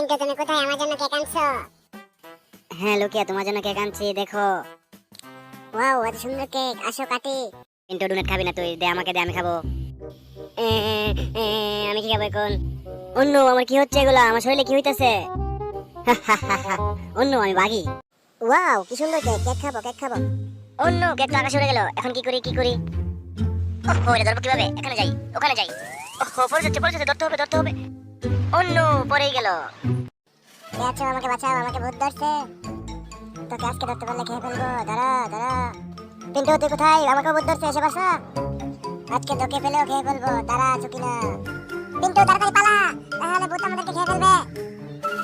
পিন্টু তুমি কোথায়? আমার জন্য কেক আনছো? হ্যাঁ লোকিয়া, তোমার জন্য কেক আনছি, দেখো। ওয়াও, এত সুন্দর কেক, আসো কাটি। পিন্টু ডোনেট খাবি না তুই? দে আমাকে, দে আমি খাবো। এ, এ, আমি কি খাবো এখন? অন্য আমার কি হচ্ছে এগুলা? আমার শরীরে কি হইতাছে? অন্য আমি বাগি। ওয়াও, কি সুন্দর কেক, কেক খাবো, কেক খাবো। অন্য কেক তো আকাশে উড়ে গেল, এখন কি করি কি করি? ওহ, এটা ধরবো কিভাবে? এখানে যাই, ওখানে যাই। ওহ, পড়ে যাচ্ছে, ধরতে হবে, ধরতে হবে। অন্য পড়েই গেল। কে আছো? আমাকে বাঁচাও, আমাকে ভূত ধরছে। তোকে আজকে ধরতে পারলে খেয়ে ফেলবো। দাঁড়া দাঁড়া। পিন্টু তুই কোথায়? আমাকে ভূত ধরছে, এসে বাসা। আজকে তোকে পেলেও খেয়ে ফেলবো। দাঁড়া, চুকি না। পিন্টু তাড়াতাড়ি পালা, তাহলে ভূত আমাদেরকে খেয়ে ফেলবে।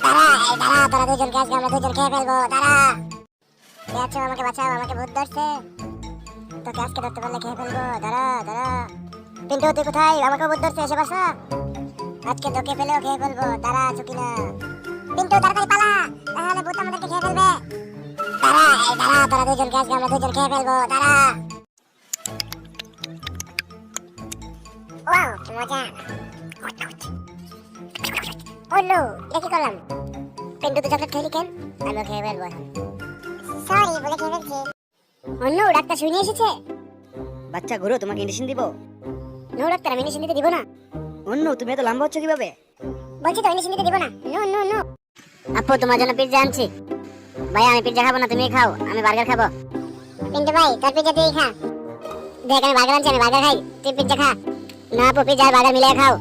দাঁড়া, এই দাঁড়া, তোরা দুজনকে আজকে আমরা দুজন খেয়ে ফেলবো। দাঁড়া। কে আছো? আমাকে বাঁচাও, আমাকে ভূত ধরছে। তোকে আজকে ধরতে পারলে খেয়ে ফেলবো। দাঁড়া দাঁড়া। পিন্টু তুই কোথায়? আমাকে ভূত ধরছে, এসে বাসা। আজকে তোকে পেলেও খেয়ে ফেলবো। দাঁড়া, চুকি না। পিন্টু তাড়াতাড়ি পালা, তাহলে ভূত আমাদেরকে খেয়ে ফেলবে। দাঁড়া, এই দাঁড়া, তোরা দুজনকে আজকে আমরা দুজন খেয়ে ফেলবো। দাঁড়া। ওয়াও, মজা। ও নো, এটা কি করলাম? পিন্টু তুই চকলেট খেলি কেন? আমি খেয়ে ফেলবো। সরি বলে খেয়ে ফেলছি। অন্য ডাক্তার শুনে এসেছে। বাচ্চা গুরু, তোমাকে ইনজেকশন দিব? নো ডাক্তার, আমি ইনজেকশন দিতে দিব না। অন্য তুমি এত লম্বা হচ্ছ কিভাবে? বলছি তো ইনজেকশন দিতে দিব না। No no no. আপু, তোমার জন্য পিৎজা আনছি। ভাই আমি পিৎজা খাবো না, তুমি খাও, আমি বার্গার খাবো। পিন্টু ভাই, তোর পিজ্জা তুই খা। দেখ আমি বার্গার আনছি, আমি বার্গার খাই, তুই পিজ্জা খা। না আপু, পিৎজা আর বার্গার মিলিয়ে খাও।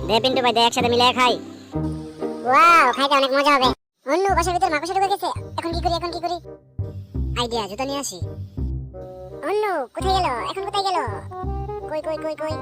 দে পিন্টু ভাই, দে একসাথে মিলিয়ে খাই। ওয়াও, খাইতে অনেক মজা হবে। অন্য বাসার ভিতর মাকড়সা ঢুকে গেছে। এখন কি করি, এখন কি করি? আইডিয়া, জুতা নিয়ে আসি। অন্য কোথায় গেল? এখন কোথায় গেল? কই কই কই কই?